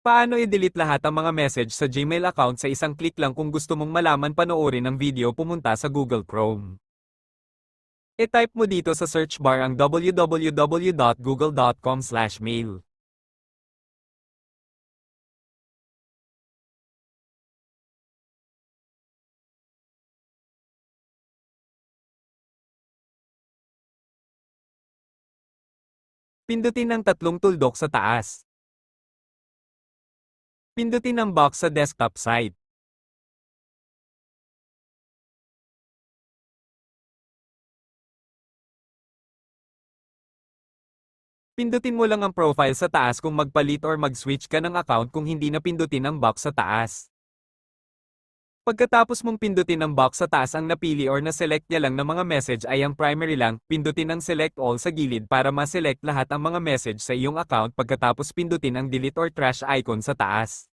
Paano i-delete lahat ang mga message sa Gmail account sa isang click lang? Kung gusto mong malaman panoorin ang video, pumunta sa Google Chrome. I-type mo dito sa search bar ang www.google.com/mail. Pindutin ang tatlong tuldok sa taas. Pindutin ang box sa desktop site. Pindutin mo lang ang profile sa taas kung magpalit or mag-switch ka ng account kung hindi na pindutin ang box sa taas. Pagkatapos mong pindutin ang box sa taas, ang napili or na-select niya lang ng mga message ay ang primary lang. Pindutin ang select all sa gilid para ma-select lahat ang mga message sa iyong account. Pagkatapos pindutin ang delete or trash icon sa taas.